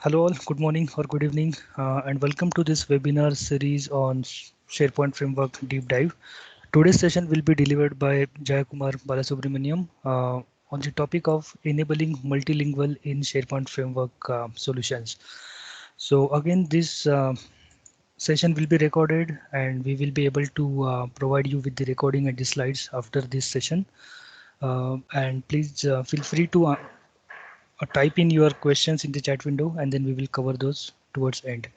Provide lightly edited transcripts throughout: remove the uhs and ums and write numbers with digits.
Hello all, good morning or good evening, and welcome to this webinar series on SharePoint Framework Deep Dive. Today's session will be delivered by Jayakumar Balasubramaniam on the topic of enabling multilingual in SharePoint Framework solutions. So again, this session will be recorded and we will be able to provide you with the recording and the slides after this session. And please feel free to type in your questions in the chat window and then we will cover those towards end.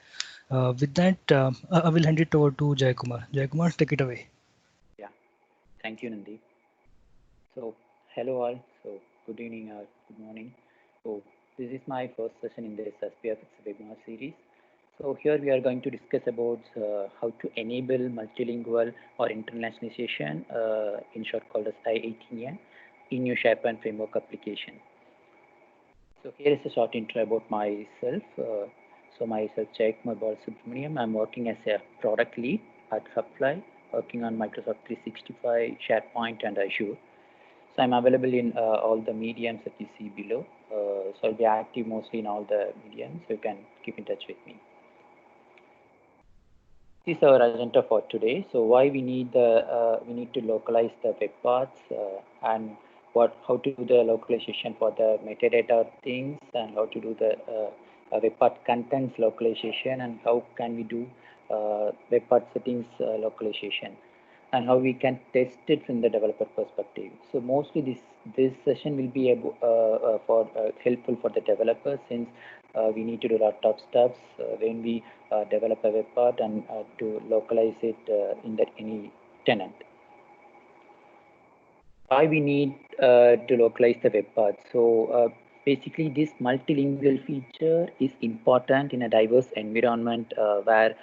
With that, I will hand it over to Jayakumar. Jayakumar, take it away. Yeah, thank you, Nandi. So, hello all. So, good evening or good morning. So, this is my first session in this SPFX webinar series. So, here we are going to discuss about how to enable multilingual or internationalization, in short called as I18N, in your SharePoint framework application. So, here is a short intro about myself. So, myself, Jayakumar Balasubramaniam. I'm working as a product lead at Hubfly, working on Microsoft 365, SharePoint, and Azure. So I'm available in all the mediums that you see below. So I'll be active mostly in all the mediums, so you can keep in touch with me. This is our agenda for today. So why we need to localize the web paths and how to do the localization for the metadata things, and how to do the web path contents localization, and how can we do web path settings localization, and how we can test it from the developer perspective. So mostly this session will be helpful for the developers, since we need to do a lot of steps when we develop a web part and to localize it in that any tenant. Why we need to localize the web part? So basically, this multilingual feature is important in a diverse environment where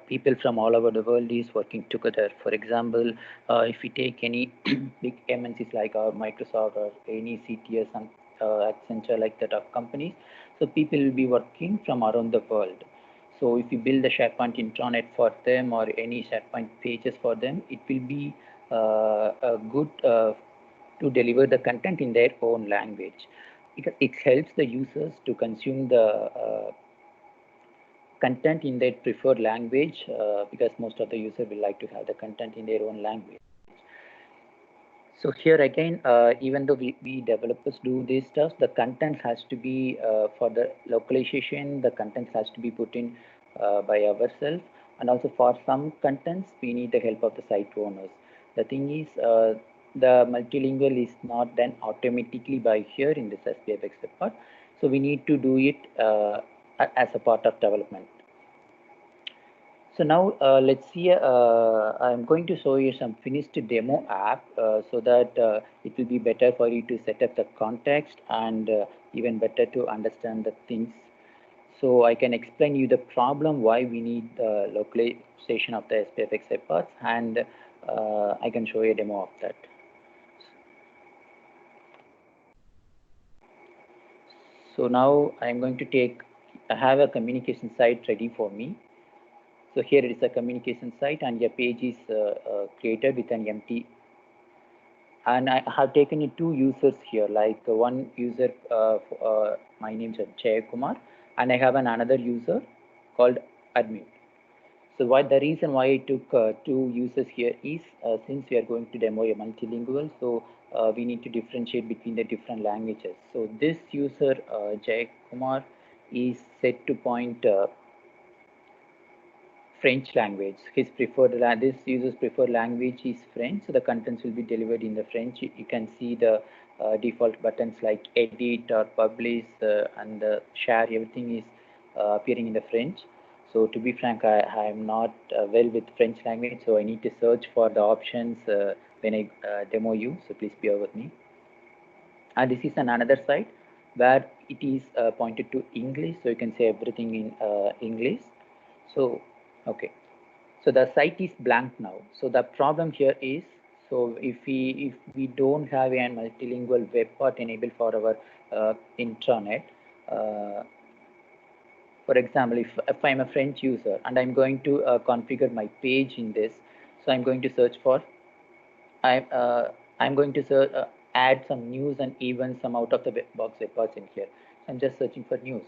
people from all over the world is working together. For example, if we take any big MNCs like Microsoft or any CTS and Accenture, like that of companies, so people will be working from around the world. So if you build a SharePoint intranet for them or any SharePoint pages for them, it will be good to deliver the content in their own language, because it helps the users to consume the content in their preferred language, because most of the users will like to have the content in their own language. So here again, even though we developers do this stuff, the content has to be for the localization, the content has to be put in by ourselves, and also for some contents we need the help of the site owners. The thing is, the multilingual is not done automatically by here in this SPFX part, so we need to do it as a part of development. So now let's see, I'm going to show you some finished demo app so that it will be better for you to set up the context and even better to understand the things. So I can explain you the problem why we need the localization of the SPFX parts, and I can show you a demo of that. So now I'm going to I have a communication site ready for me. So here it is a communication site, and your page is created with an empty. And I have taken in two users here, like one user, my name is Jayakumar, and I have another user called admin. So the reason why I took two users here is since we are going to demo a multilingual, so we need to differentiate between the different languages. So this user, Jayakumar, is set to point French language. This user's preferred language is French, so the contents will be delivered in the French. You can see the default buttons like edit or publish and share. Everything is appearing in the French. So to be frank, I am not well with French language, so I need to search for the options when I demo you. So please bear with me. And this is another site where it is pointed to English, so you can say everything in English. So okay, so the site is blank now. So the problem here is, so if we don't have a multilingual web part enabled for our intranet, for example, if I'm a French user and I'm going to configure my page in this, so I'm going to search for I'm going to add some news and events, some out of the box web parts in here. I'm just searching for news.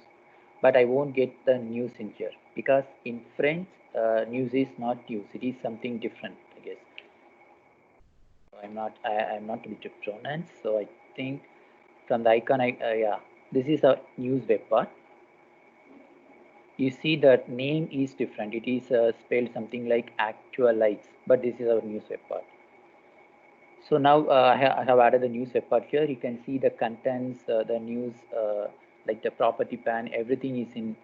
but I won't get the news in here because in French, news is not news. It is something different, I guess. I'm not able to pronounce, so I think from the icon, yeah, this is a news web part. You see that name is different. It is spelled something like actualize, but this is our news web part. So now I have added the news web part here. You can see the contents, the news, like the property pan, everything is in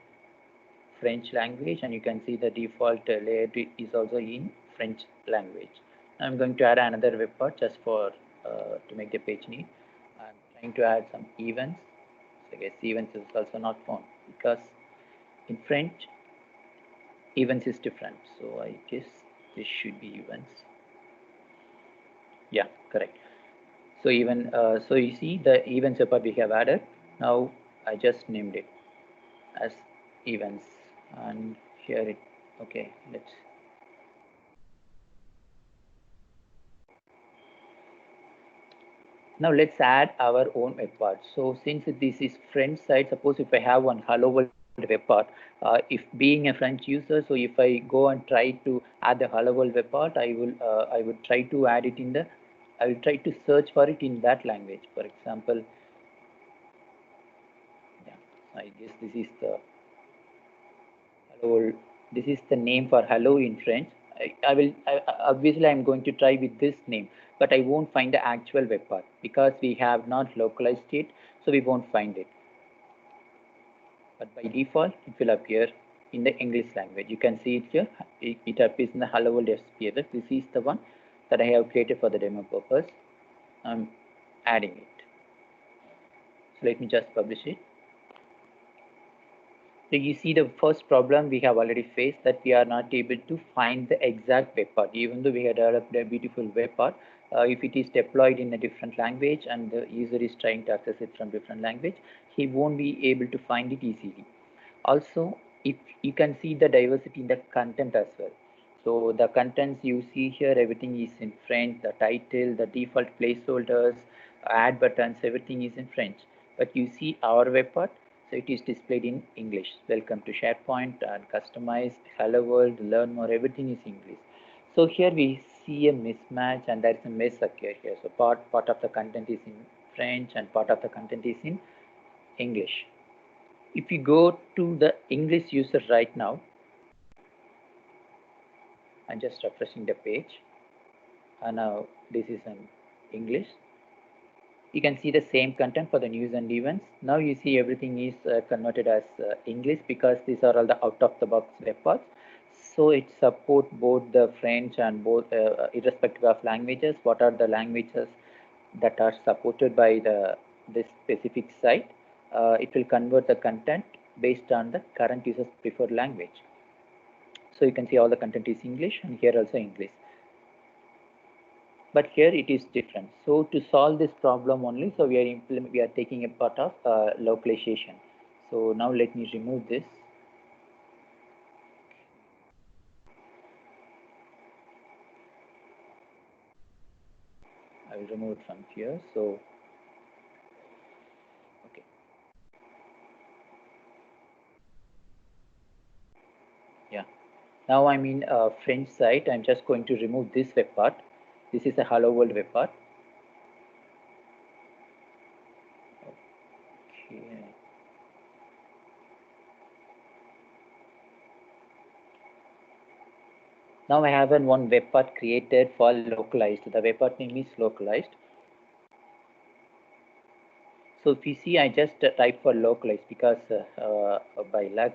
French language, and you can see the default layout is also in French language. I'm going to add another web part just for to make the page neat. I'm trying to add some events. So I guess events is also not found because in French events is different. So I guess this should be events. Yeah, correct. So even so you see the events part we have added. Now I just named it as events, and here it, okay, let's, now let's add our own web part. So since this is French side, suppose if I have one hello world web part, if being a French user, so if I go and try to add the hello world web part, I would try to add it in the, I will try to search for it in that language. For example, yeah, I guess this is the hello. This is the name for hello in French. Obviously I'm going to try with this name, but I won't find the actual web path because we have not localized it, so we won't find it. But by default, it will appear in the English language. You can see it here. It appears in the hello world SPSS. This is the one that I have created for the demo purpose. I'm adding it. So let me just publish it. So you see the first problem we have already faced, that we are not able to find the exact web part, even though we have developed a beautiful web part. If it is deployed in a different language and the user is trying to access it from different language, he won't be able to find it easily. Also, if you can see the diversity in the content as well. So the contents you see here, everything is in French, the title, the default placeholders, add buttons, everything is in French. But you see our web part, so it is displayed in English. Welcome to SharePoint and customize, hello world, learn more, everything is English. So here we see a mismatch and there is a mess occur here. So part of the content is in French and part of the content is in English. If you go to the English user right now, I'm just refreshing the page, and now this is in English. You can see the same content for the news and events. Now you see everything is converted as English because these are all the out of the box web parts. So it supports both the French and both irrespective of languages. What are the languages that are supported by this specific site? It will convert the content based on the current user's preferred language. So you can see all the content is English and here also English. But here it is different. So to solve this problem only, so we are taking a part of localization. So now let me remove this. I will remove it from here. So okay. Yeah. Now I'm in French site. I'm just going to remove this web part. This is a hello world web part. Okay. Now I have one web part created for localized. The web part name is localized. So if you see, I just type for localized because by luck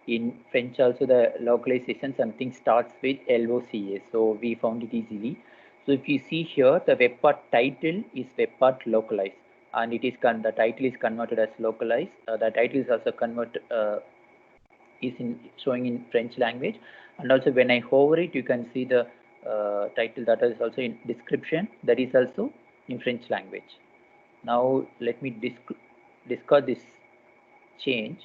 in French also the localization something starts with LOCA. So we found it easily. So if you see here, the web part title is web part localized, and it is the title is converted as localized. The title is also converted is in showing in French language, and also when I hover it, you can see the title that is also in description that is also in French language. Now let me discard this change.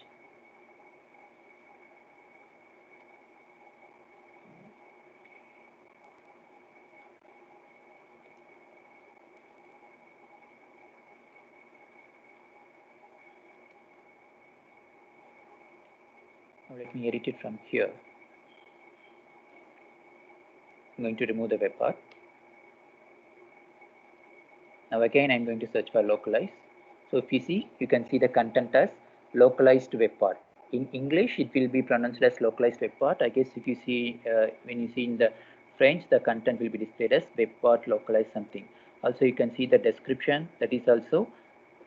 Now let me edit it from here. I'm going to remove the web part. Now again, I'm going to search for localize. So if you see, you can see the content as localized web part. In English, it will be pronounced as localized web part. I guess if you see, when you see in the French, the content will be displayed as web part localized something. Also, you can see the description that is also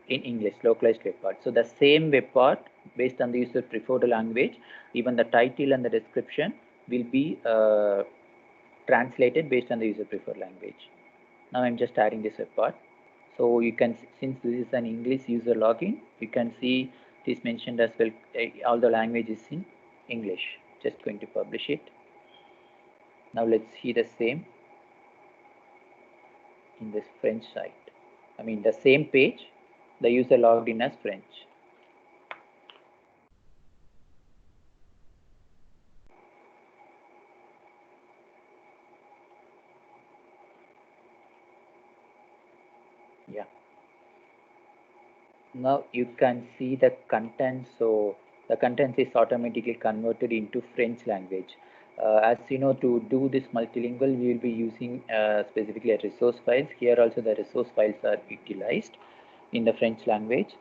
in English, localized web part. So the same web part based on the user preferred language, even the title and the description will be translated based on the user preferred language. Now I'm just adding this web part. So you can, since this is an English user login, you can see it is mentioned as well, all the languages in English. Just going to publish it. Now let's see the same in this French site. I mean the same page, the user logged in as French. Yeah. Now you can see the content. So the content is automatically converted into French language. As you know, to do this multilingual, we will be using specifically resource files. Here also the resource files are utilized in the French language.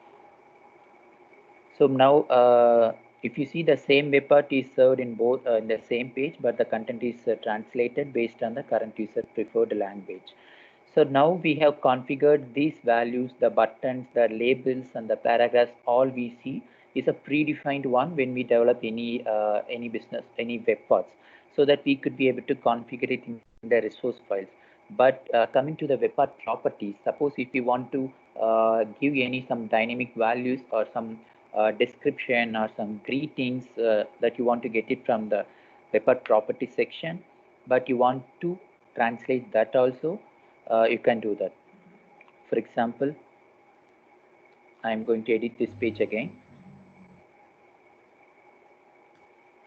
So now, if you see, the same web part is served in both in the same page, but the content is translated based on the current user preferred language. So now we have configured these values, the buttons, the labels, and the paragraphs. All we see is a predefined one when we develop any business, any web parts, so that we could be able to configure it in the resource files. But coming to the web part properties, suppose if we want to give some dynamic values or some description or some greetings that you want to get it from the web part property section, but you want to translate that also, you can do that. For example, I'm going to edit this page again.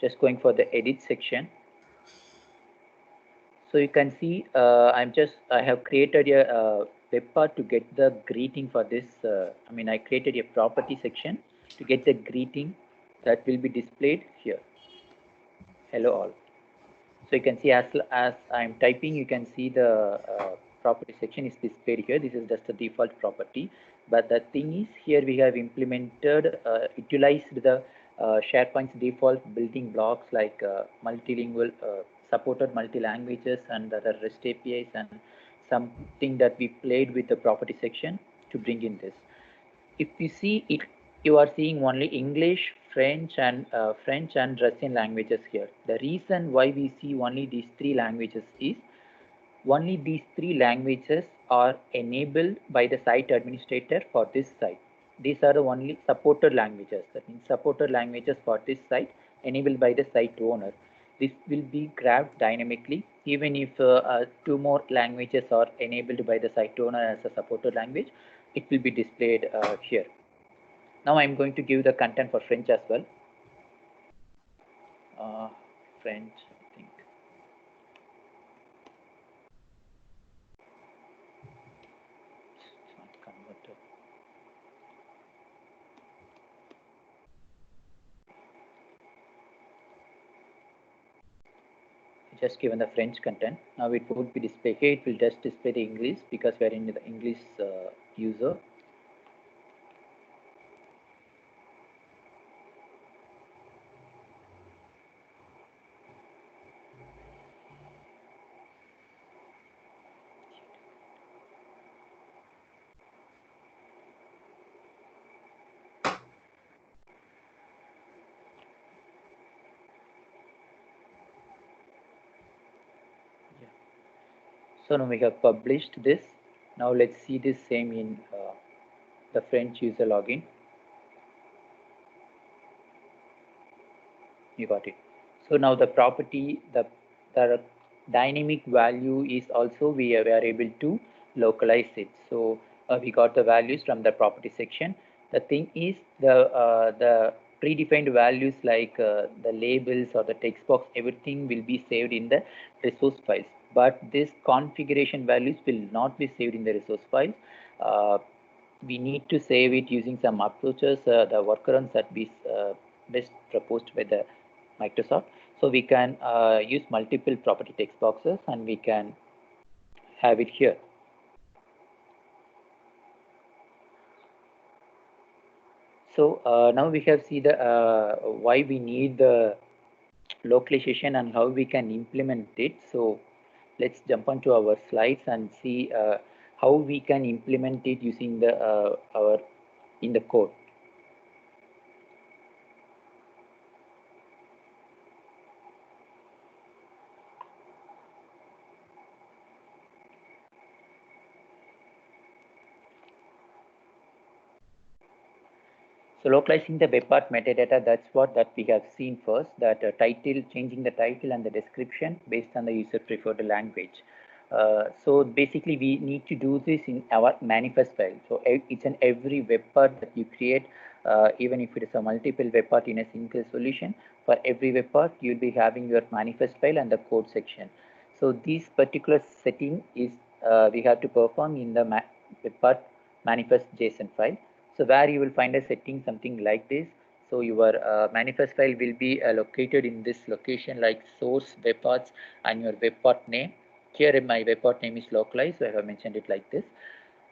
Just going for the edit section. So you can see I have created a web part to get the greeting for this. I created a property section to get the greeting that will be displayed here. Hello all. So you can see as I'm typing, you can see the property section is displayed here. This is just a default property. But the thing is, here we have implemented, utilized the SharePoint's default building blocks like multilingual, supported multi-languages and other REST APIs, and something that we played with the property section to bring in this. If you see it, you are seeing only English, French and Russian languages here. The reason why we see only these three languages is only these three languages are enabled by the site administrator for this site. These are the only supported languages. That means supported languages for this site enabled by the site owner. This will be grabbed dynamically. Even if two more languages are enabled by the site owner as a supported language, it will be displayed here. Now I'm going to give the content for French as well. French, I think. It's not converted. Just given the French content. Now it would be displayed here. It will just display the English because we are in the English user. So now we have published this. Now let's see this same in the French user login. You got it. So now the property, the dynamic value is also we are able to localize it. So we got the values from the property section. The thing is the predefined values like the labels or the text box, everything will be saved in the resource files. But this configuration values will not be saved in the resource files. We need to save it using some approaches, the workarounds that be best proposed by the Microsoft. So we can use multiple property text boxes and we can have it here. So now we have seen the why we need the localization and how we can implement it. So let's jump onto our slides and see how we can implement it using the our in the code. So localizing the web part metadata, that's what that we have seen first, that title, changing the title and the description based on the user preferred language. So basically we need to do this in our manifest file. So each and every web part that you create, even if it is a multiple web part in a single solution, for every web part, you'll be having your manifest file and the code section. So this particular setting is we have to perform in the web part manifest JSON file. So where you will find a setting something like this. So your manifest file will be located in this location like source web parts and your web part name. Here my web part name is localized, so I have mentioned it like this.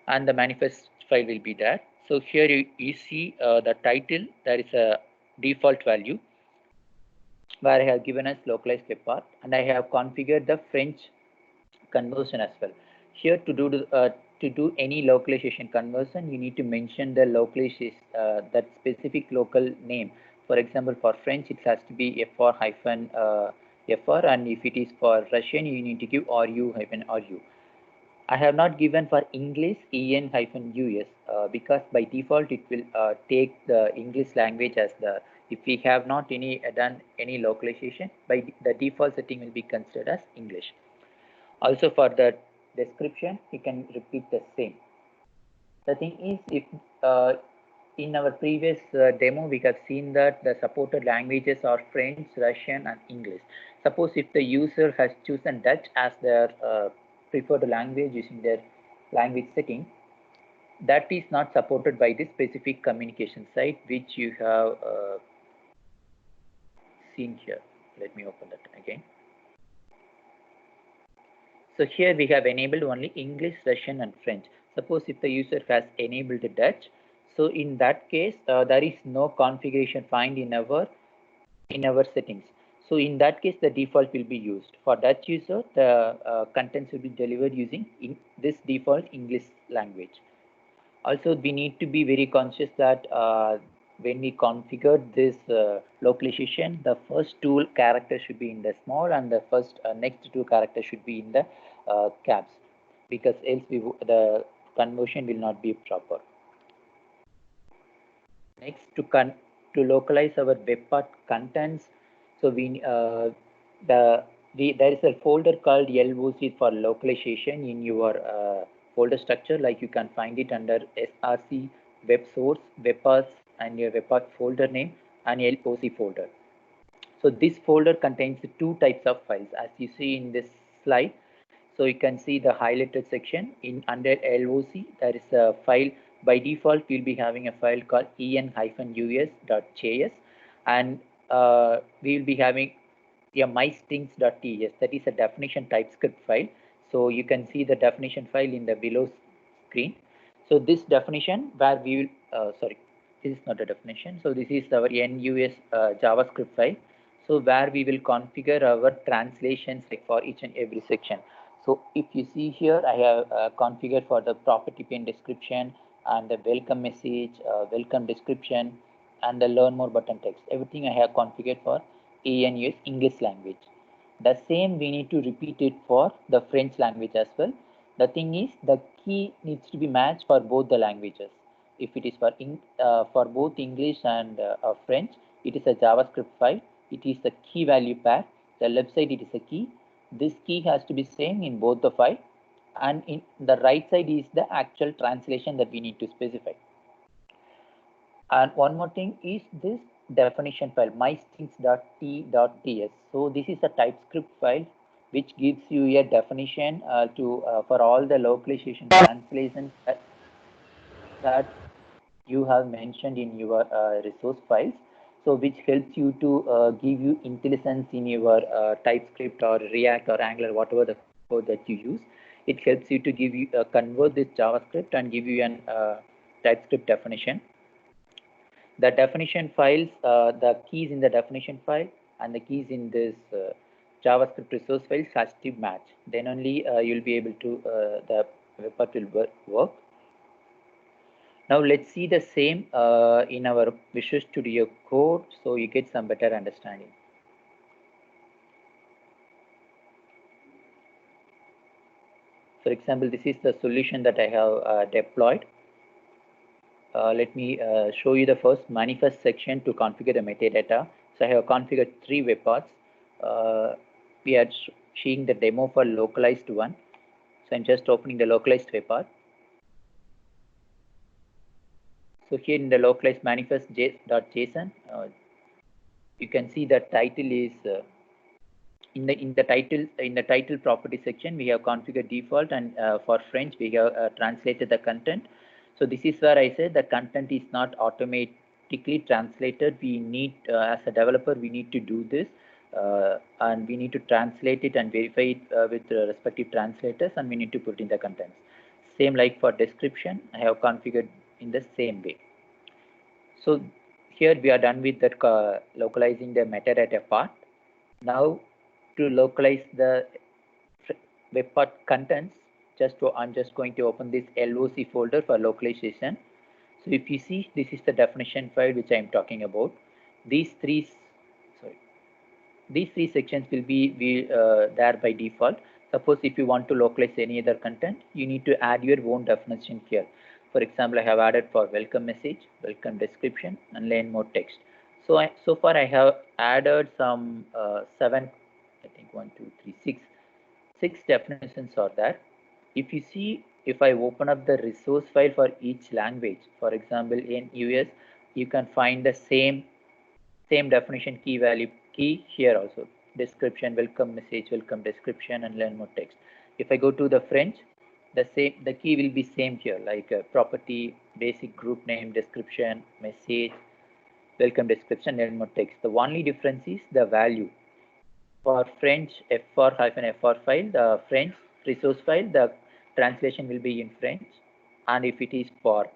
And the manifest file will be there. So here you see the title, there is a default value where I have given us localized web part and I have configured the French conversion as well. Here to do any localization conversion, you need to mention the localization that specific local name. For example, for French, it has to be FR hyphen FR, and if it is for Russian, you need to give RU hyphen RU. I have not given for English EN hyphen US because by default it will take the English language as the, if we have not any done any localization, by the default setting will be considered as English. Also for the description, you can repeat the same. The thing is, if in our previous demo, we have seen that the supported languages are French, Russian, and English. Suppose if the user has chosen Dutch as their preferred language using their language setting, that is not supported by this specific communication site, which you have seen here. Let me open that again. So here we have enabled only English, Russian, and French. Suppose if the user has enabled Dutch, so in that case there is no configuration find in our settings. So in that case the default will be used. For Dutch user, the contents will be delivered using this default English language. Also, we need to be very conscious that when we configure this localization, the first two characters should be in the small and the first next two characters should be in the caps, because else the conversion will not be proper. Next, to localize our web part contents, so there is a folder called LOC for localization in your folder structure. Like you can find it under SRC, web source, web paths, and your web path folder name and LOC folder. So this folder contains two types of files, as you see in this slide. So you can see the highlighted section in under LOC. There is a file. By default, we'll be having a file called en-us.js, and we will be having a mystings.ts. That is a definition TypeScript file. So you can see the definition file in the below screen. So this definition where we will sorry, this is not a definition. So this is our NUS JavaScript file. So where we will configure our translations like for each and every section. So if you see here, I have configured for the property pane description and the welcome message, welcome description, and the learn more button text. Everything I have configured for ENUS English language. The same we need to repeat it for the French language as well. The thing is, the key needs to be matched for both the languages. If it is for both English and French, it is a JavaScript file. It is the key value pair. The left side it is a key. This key has to be same in both the file, and in the right side is the actual translation that we need to specify. And one more thing is this definition file mystings.t.ts. So this is a TypeScript file which gives you a definition for all the localization translations that you have mentioned in your resource files. So which helps you to give you intelligence in your TypeScript or React or Angular, whatever the code that you use. It helps you to give you convert this JavaScript and give you an TypeScript definition. The definition files, the keys in the definition file and the keys in this JavaScript resource files has to match. Then only you'll be able to the web part will work. Now let's see the same in our Visual Studio Code, so you get some better understanding. For example, this is the solution that I have deployed. Let me show you the first manifest section to configure the metadata. So I have configured 3 web parts. We are seeing the demo for localized one. So I'm just opening the localized web part. So here in the localized manifest.json, you can see the title is in the title property section. We have configured default, and for French we have translated the content. So this is where I said the content is not automatically translated. We need, as a developer, we need to do this, and we need to translate it and verify it with respective translators, and we need to put in the contents. Same like for description, I have configured in the same way. So here we are done with that localizing the metadata part. Now to localize the web part contents, I'm just going to open this LOC folder for localization. So if you see, this is the definition file which I am talking about. These three sections will be there by default. Suppose if you want to localize any other content, you need to add your own definition here. For example, I have added for welcome message, welcome description, and learn more text. So far I have added some 7, I think 1, 2, 3, 6 definitions are there. If you see, if I open up the resource file for each language, for example in US, you can find the same definition key value key here also. Description, welcome message, welcome description, and learn more text. If I go to the French, the key will be same here, like property, basic group name, description, message, welcome description, learn more text. The only difference is the value. For French fr-fr file, the French resource file, the translation will be in French, and if it is for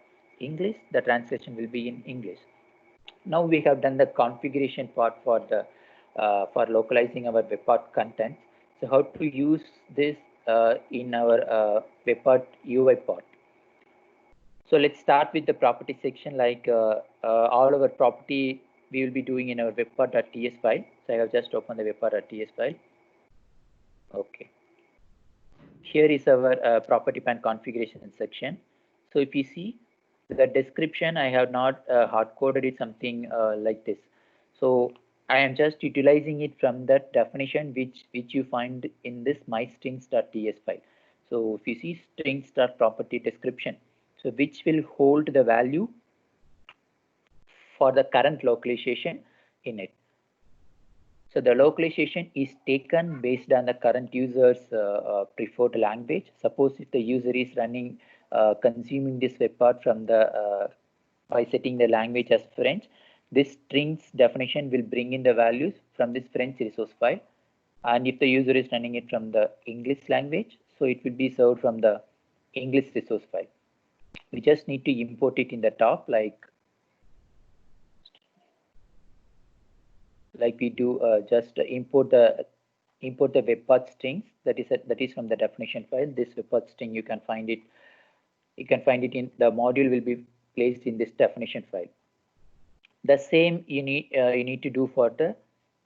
English, the translation will be in English. Now we have done the configuration part for the for localizing our web part content. So how to use this in our web part UI part. So let's start with the property section. Like all our property we will be doing in our webpart.ts file. So I have just opened the webpart.ts file. Okay. Here is our property pan configuration section. So if you see the description, I have not hard coded it something like this. So I am just utilizing it from that definition which you find in this mystrings.ts file. So if you see strings.property description, so which will hold the value for the current localization in it. So the localization is taken based on the current user's preferred language. Suppose if the user is running consuming this web part from the by setting the language as French, this strings definition will bring in the values from this French resource file. And if the user is running it from the English language, so it will be served from the English resource file. We just need to import it in the top, like we do just import the web path strings that is from the definition file. This web path string you can find it in the module will be placed in this definition file. The same you need to do for the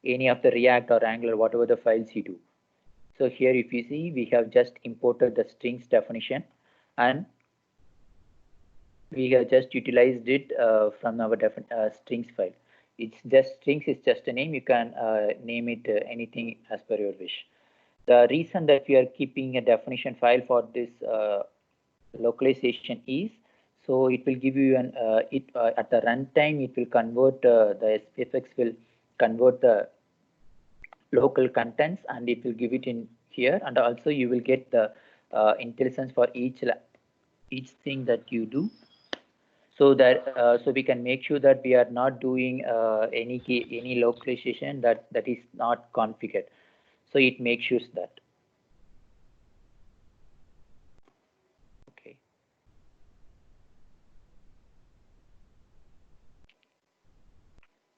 any of the React or Angular, whatever the files you do. So here if you see, we have just imported the strings definition and we have just utilized it from our strings file. It's just strings is just a name. You can name it anything as per your wish. The reason that we are keeping a definition file for this localization is so it will give you an at the runtime it will convert the SPFX will convert the local contents and it will give it in here, and also you will get the intelligence for each thing that you do. so that so we can make sure that we are not doing any localization that is not configured. So it makes sure that. Okay.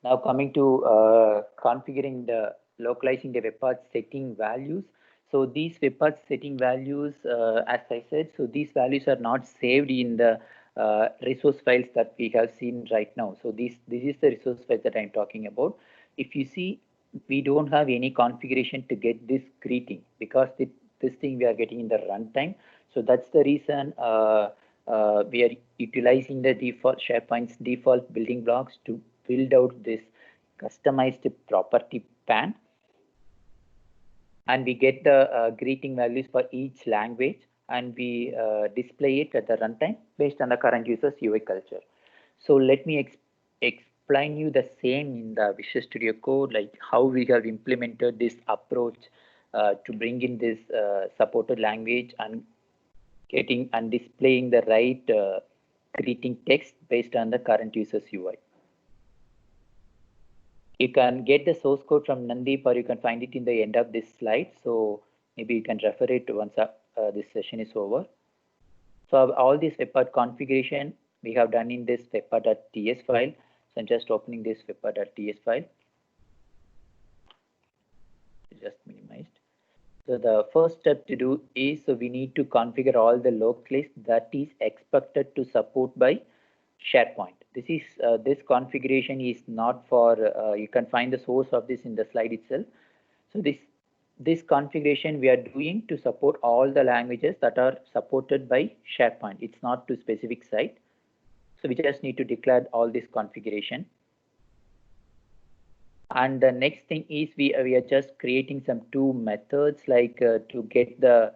Now coming to configuring the localizing the web path setting values. So these web path setting values, as I said, so these values are not saved in the resource files that we have seen right now. So this is the resource files that I'm talking about. If you see, we don't have any configuration to get this greeting because this thing we are getting in the runtime. So that's the reason we are utilizing the default SharePoint's default building blocks to build out this customized property pan, and we get the greeting values for each language, and we display it at the runtime based on the current user's UI culture. So let me explain you the same in the Visual Studio Code, like how we have implemented this approach to bring in this supported language and getting and displaying the right greeting text based on the current user's UI. You can get the source code from Nandeep, or you can find it in the end of this slide. So maybe you can refer it once this session is over. So all this webpath configuration we have done in this webpath.ts file. So I'm just opening this webpath.ts file. Just minimized. So the first step to do is, so we need to configure all the localist that is expected to support by SharePoint. This is this configuration is not for you can find the source of this in the slide itself. So this configuration we are doing to support all the languages that are supported by SharePoint. It's not to specific site. So we just need to declare all this configuration. And the next thing is we are just creating some two methods, like to get the,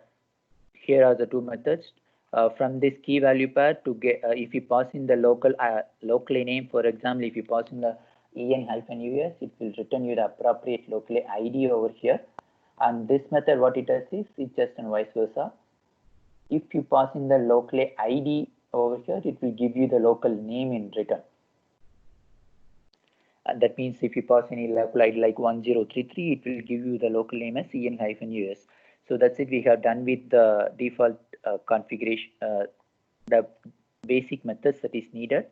here are the two methods. From this key value pair to get, if you pass in the local name, for example, if you pass in the en-us, it will return you the appropriate local ID over here. And this method, what it does is, it's just and vice versa. If you pass in the local ID over here, it will give you the local name in return. And that means if you pass any local ID like 1033, it will give you the local name as en-us. So that's it. We have done with the default configuration, the basic methods that is needed.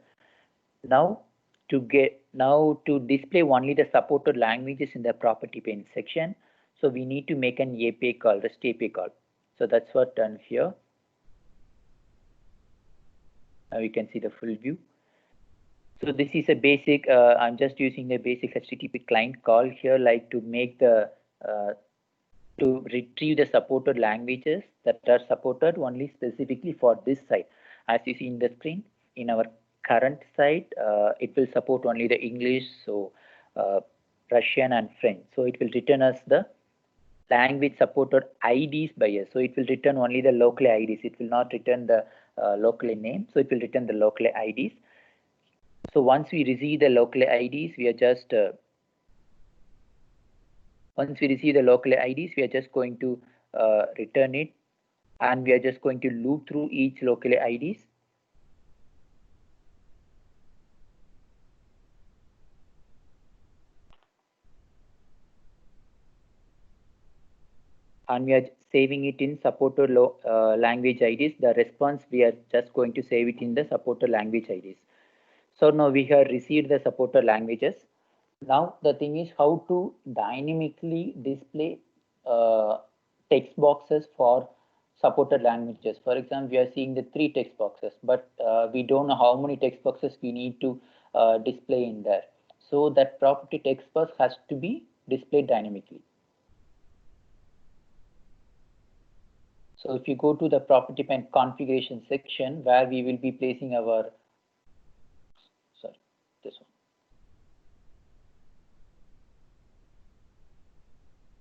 Now to display only the supported languages in the property pane section, so we need to make an API call, REST API call. So that's what done here. Now you can see the full view. So this is a basic, I'm just using the basic HTTP client call here, like to make the, to retrieve the supported languages that are supported only specifically for this site. As you see in the screen, in our current site, it will support only the English, so Russian and French. So it will return us the language supported IDs by us. So it will return only the local IDs. It will not return the local name. So it will return the local IDs. So once we receive the local IDs, we are just once we receive the local IDs, we are just going to return it, and we are just going to loop through each local IDs. And we are saving it in supported language IDs. The response, we are just going to save it in the supported language IDs. So now we have received the supported languages. Now the thing is how to dynamically display text boxes for supported languages. For example, we are seeing the 3 text boxes, but we don't know how many text boxes we need to display in there. So that property text box has to be displayed dynamically. So if you go to the property pane configuration section, where we will be placing our, sorry, this one.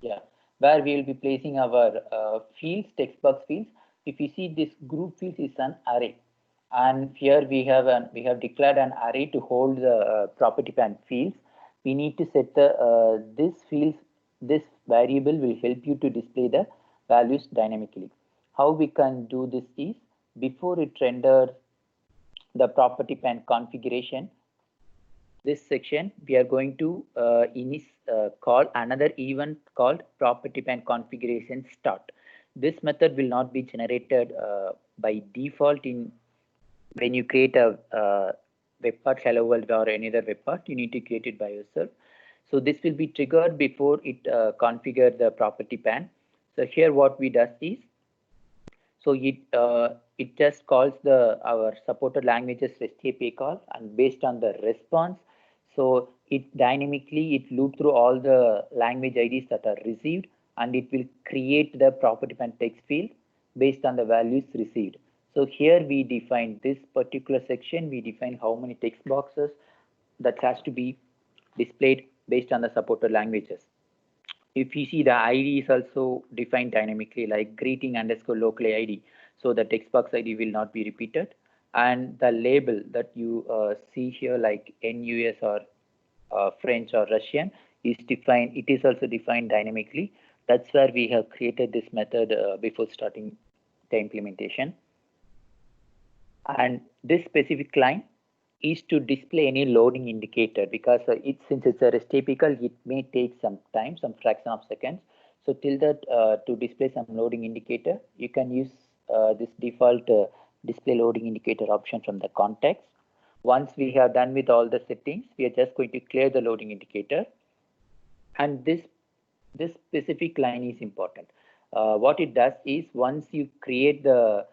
Yeah, where we will be placing our fields, text box fields. If you see, this group fields is an array, and here we have declared an array to hold the property pane fields. We need to set the this fields. This variable will help you to display the values dynamically. How we can do this is, before it renders the property pane configuration, this section we are going to call another event called property pane configuration start. This method will not be generated by default when you create a web part, hello world or any other web part. You need to create it by yourself. So this will be triggered before it configure the property pane. So here what we does is, so it just calls our supported languages REST API call, and based on the response, so it dynamically it loop through all the language IDs that are received, and it will create the property pane text field based on the values received. So here we define this particular section, we define how many text boxes that has to be displayed based on the supported languages. If you see, the ID is also defined dynamically, like greeting underscore locally ID. So the text box ID will not be repeated. And the label that you see here, like NUS or French or Russian, is defined. It is also defined dynamically. That's where we have created this method before starting the implementation. And this specific line is to display any loading indicator, because since it's a REST API call, it may take some time, some fraction of seconds. So till that, to display some loading indicator, you can use this default display loading indicator option from the context. Once we have done with all the settings, we are just going to clear the loading indicator. And this specific line is important. What it does is, once you create the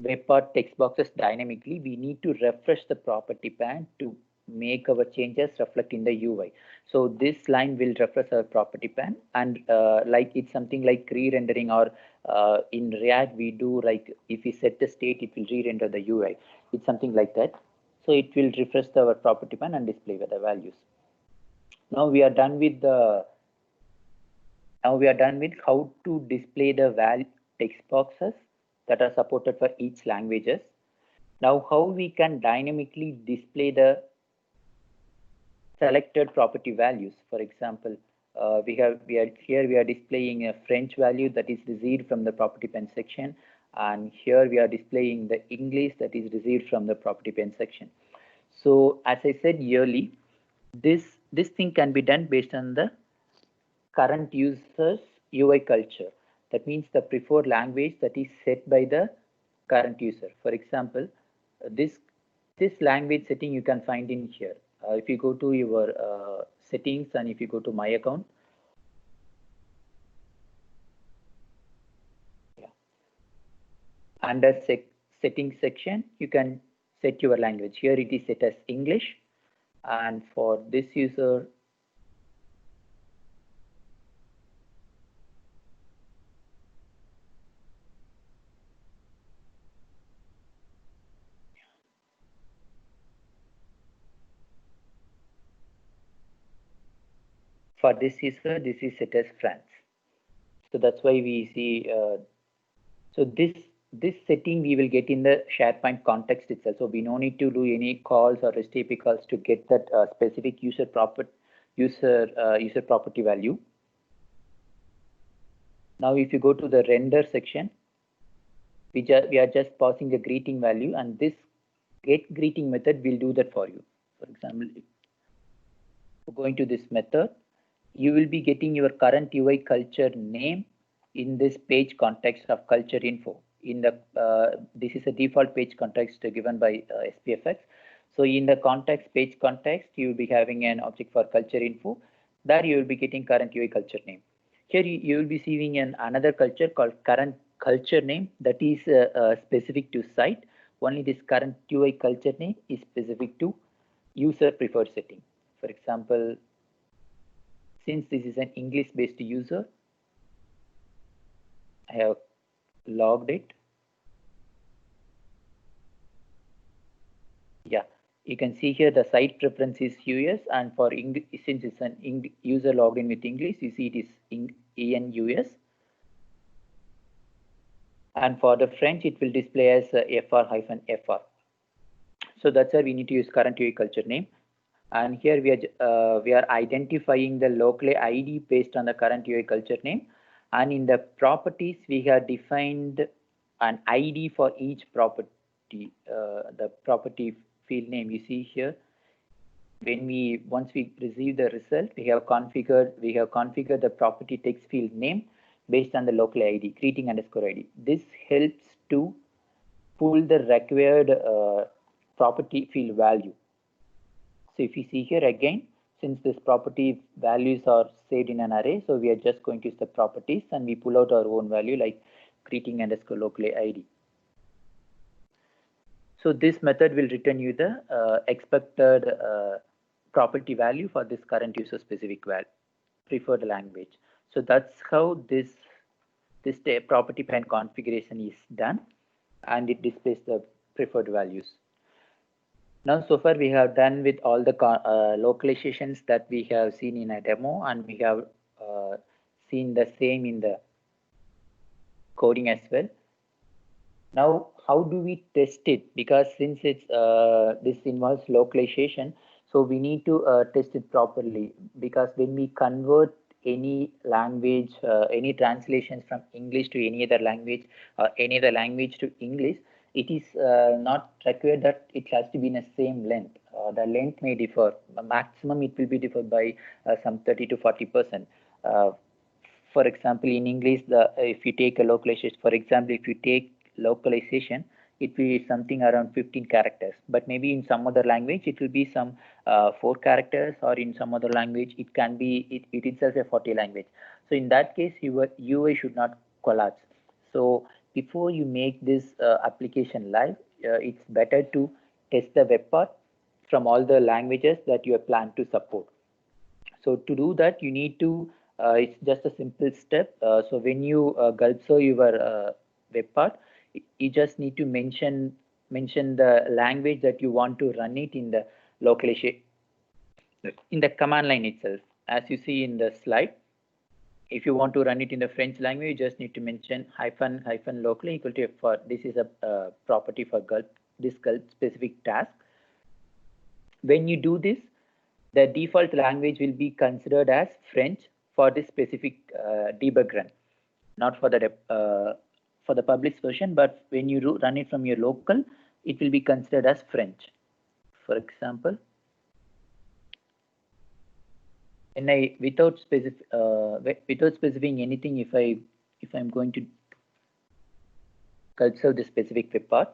web part text boxes dynamically, we need to refresh the property pane to make our changes reflect in the UI. So this line will refresh our property pane, and like it's something like re-rendering, or in React we do, like if we set the state, it will re-render the UI. It's something like that. So it will refresh our property pane and display the values. Now we are done with how to display the text boxes that are supported for each languages. Now, how we can dynamically display the selected property values. For example, we are displaying a French value that is received from the property pane section, and here we are displaying the English that is received from the property pane section. So as I said earlier, this thing can be done based on the current user's UI culture. That means the preferred language that is set by the current user. For example, this language setting you can find in here. If you go to your settings, and if you go to my account, under settings section, you can set your language. Here it is set as English, and for this user, this is set as France. So that's why we see. So this setting we will get in the SharePoint context itself. So we no need to do any calls or REST API calls to get that specific user property value. Now, if you go to the render section, we are just passing the greeting value, and this get greeting method will do that for you. For example, going to this method, you will be getting your current UI culture name in this page context of culture info. In the this is a default page context given by SPFX. So in the page context, you will be having an object for culture info. There you will be getting current UI culture name. Here you will be seeing another culture called current culture name that is specific to site. Only this current UI culture name is specific to user preferred setting. For example, since this is an English-based user, I have logged it. Yeah, you can see here the site preference is US, and for English, since it's an user logged in with English, you see it is EN-US. And for the French, it will display as FR-FR. So that's why we need to use current UI culture name. And here we are identifying the locally ID based on the current UI culture name. And in the properties, we have defined an ID for each property property, the property field name you see here. Once we receive the result, we have configured the property text field name based on the local ID, greeting underscore ID. This helps to pull the required property field value. So if you see here again, since this property values are saved in an array, so we are just going to use the properties and we pull out our own value like greeting underscore local ID. So this method will return you the expected property value for this current user specific preferred language. So that's how this property pane configuration is done, and it displays the preferred values. Now, so far we have done with all the localizations that we have seen in a demo, and we have seen the same in the coding as well. Now, how do we test it? Because since it's this involves localization, so we need to test it properly. Because when we convert any language, any translations from English to any other language, or any other language to English, it is not required that it has to be in the same length. The length may differ. Maximum it will be differed by some 30 to 40%. For example, in English, if you take a localization, for example, if you take localization, it will be something around 15 characters, but maybe in some other language it will be some 4 characters, or in some other language it can be it itself a 40 language. So in that case, your UI should not collapse. So before you make this application live, it's better to test the web part from all the languages that you have planned to support. So to do that, you need to it's just a simple step. So when you gulp serve your web part, you just need to mention the language that you want to run it in the localization in the command line itself. As you see in the slide, if you want to run it in the French language, you just need to mention hyphen locally equal to for this is a property for this gulp specific task. When you do this, the default language will be considered as French for this specific debug run, not for the published version, but when you run it from your local, it will be considered as French. For example, when without specifying anything, if I'm going to serve the specific web part,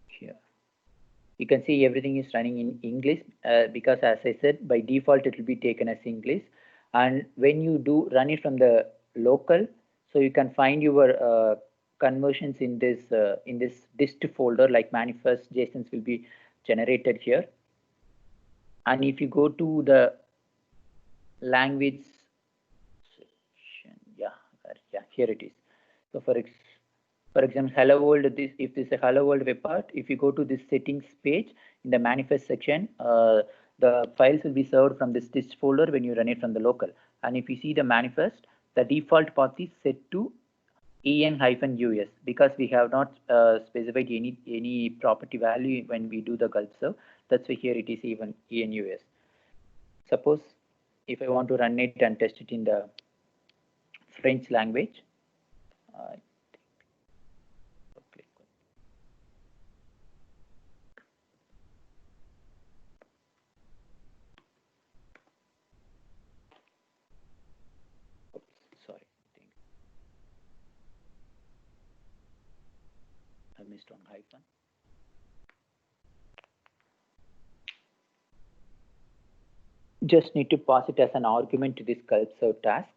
here you can see everything is running in English because, as I said, by default it will be taken as English. And when you do run it from the local, so you can find your conversions in this dist folder, like manifest JSONs will be generated here. And if you go to the language section, here it is. So for example, hello world, if this is a hello world web part, if you go to this settings page in the manifest section, the files will be served from this dist folder when you run it from the local. And if you see the manifest, the default path is set to en-us because we have not specified any property value when we do the gulp serve. That's why here it is even en-us. Suppose if I want to run it and test it in the French language, sorry, I missed one hyphen. Just need to pass it as an argument to this gulp serve task.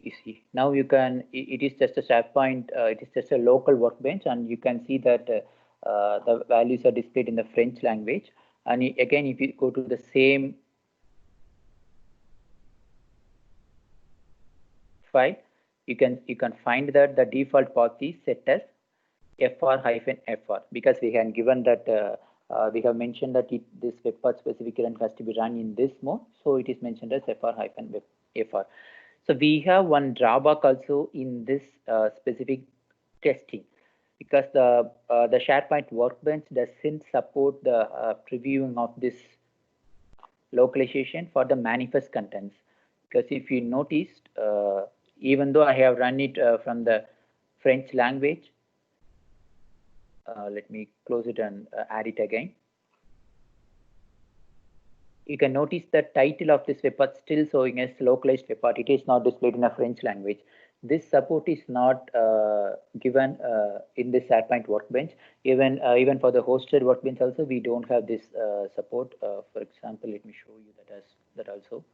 You see, now you can, it is just a SharePoint, it is just a local workbench, and you can see that the values are displayed in the French language. And again, if you go to the same file, you can find that the default path is set as fr-fr because we have given that we have mentioned that this web path specific run has to be run in this mode, so it is mentioned as fr-fr. So we have one drawback also in this specific testing, because the SharePoint Workbench doesn't support the previewing of this localization for the manifest contents. Because if you noticed, even though I have run it from the French language, let me close it and add it again. You can notice the title of this web path still showing as localized web path. It is not displayed in a French language. This support is not given in this SharePoint Workbench. Even for the hosted Workbench also, we don't have this support. For example, let me show you that also.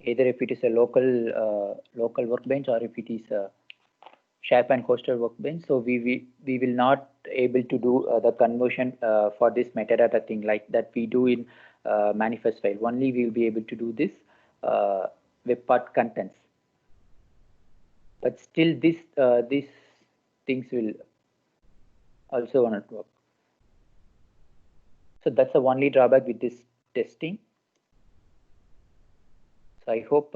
Either if it is a local workbench or if it is a SharePoint hosted workbench, so we will not able to do the conversion for this metadata thing like that we do in manifest file. Only we will be able to do this web part contents. But still, these things will also not work. So that's the only drawback with this testing. So I hope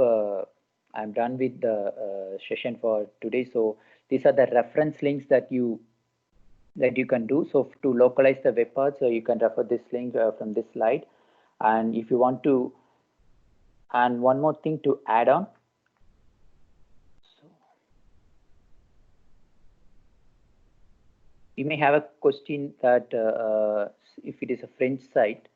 I'm done with the session for today. So these are the reference links that you can do. So to localize the web path, so you can refer this link from this slide. And if you want to, and one more thing to add on. So you may have a question that if it is a French site,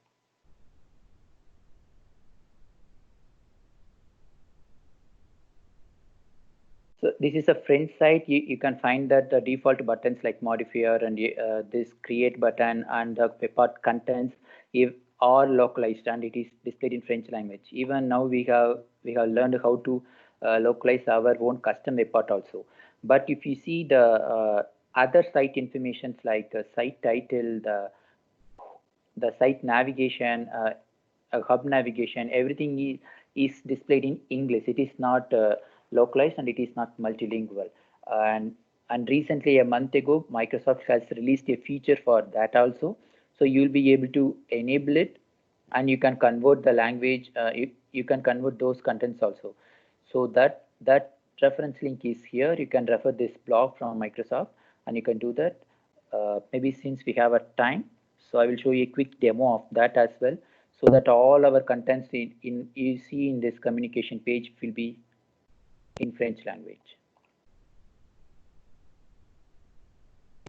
so this is a French site. You can find that the default buttons like modifier and this create button and the web path contents if are localized and it is displayed in French language. Even now we have learned how to localize our own custom web path also. But if you see the other site informations like site title, the site navigation, hub navigation, everything is displayed in English. It is not localized and it is not multilingual. And recently, a month ago, Microsoft has released a feature for that also. So you'll be able to enable it, and you can convert the language. You can convert those contents also. So that reference link is here. You can refer this blog from Microsoft, and you can do that. Maybe since we have a time, so I will show you a quick demo of that as well, so that all our contents in you see in this communication page will be in French language.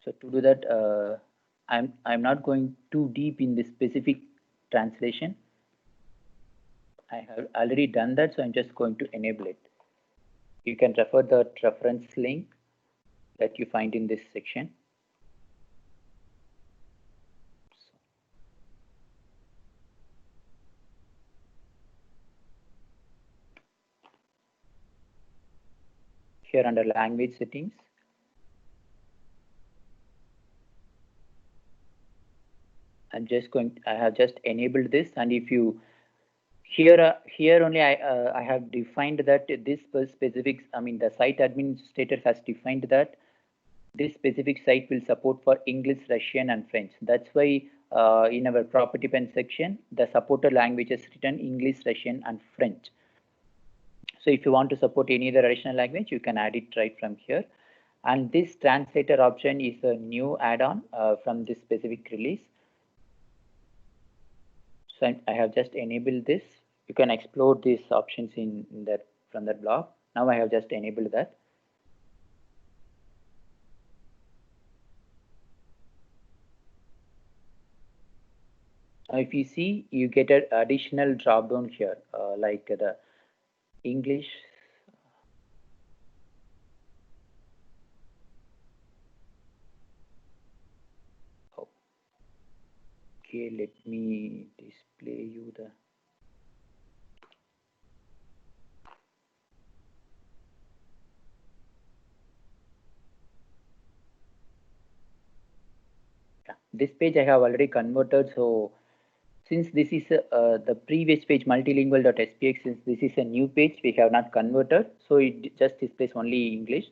So to do that, I'm not going too deep in this specific translation. I have already done that, so I'm just going to enable it. You can refer the reference link that you find in this section. Here under language settings, I have just enabled this, and if you here only I have defined that this specific, I mean the site administrator has defined that this specific site will support for English, Russian, and French. That's why in our property pen section, the supported languages written English, Russian, and French. So if you want to support any other additional language, you can add it right from here. And this translator option is a new add-on from this specific release. So I have just enabled this. You can explore these options in that from that blog. Now I have just enabled that. Now if you see, you get an additional drop down here, like the English. Okay, let me display you the. This page I have already converted. So since this is the previous page multilingual.spx, since this is a new page, we have not converted. So it just displays only English.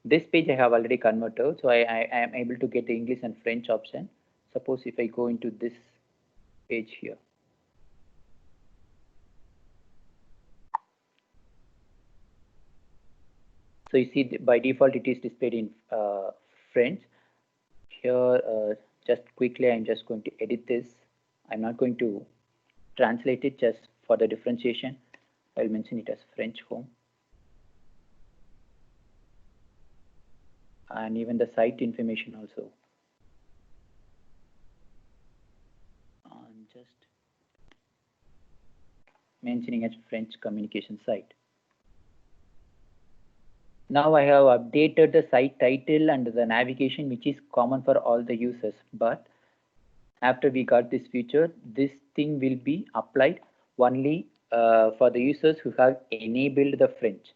This page I have already converted. So I am able to get the English and French option. Suppose if I go into this page here. So you see by default it is displayed in French. Here just quickly I'm just going to edit this. I'm not going to translate it, just for the differentiation I'll mention it as French home. And even the site information also. I'm just mentioning as French communication site. Now I have updated the site title and the navigation, which is common for all the users. But after we got this feature, this thing will be applied only for the users who have enabled the French.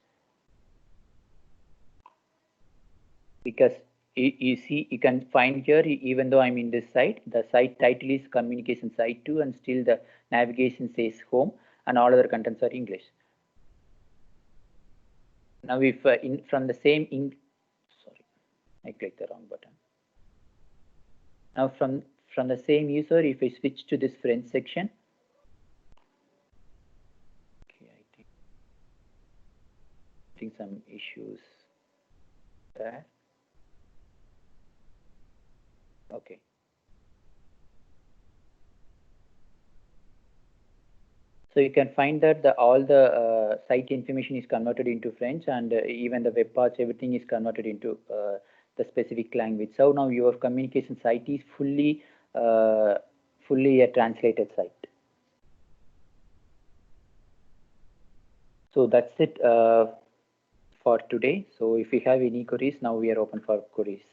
Because you see, you can find here, even though I'm in this site, the site title is communication site 2 and still the navigation says home and all other contents are English. Now if from the same sorry, I clicked the wrong button. Now from the same user, if I switch to this French section, okay, I think some issues there. Okay. So you can find that all the site information is converted into French, and even the web parts, everything is converted into the specific language. So now your communication site is fully a translated site. So that's it for today. So if you have any queries, now we are open for queries.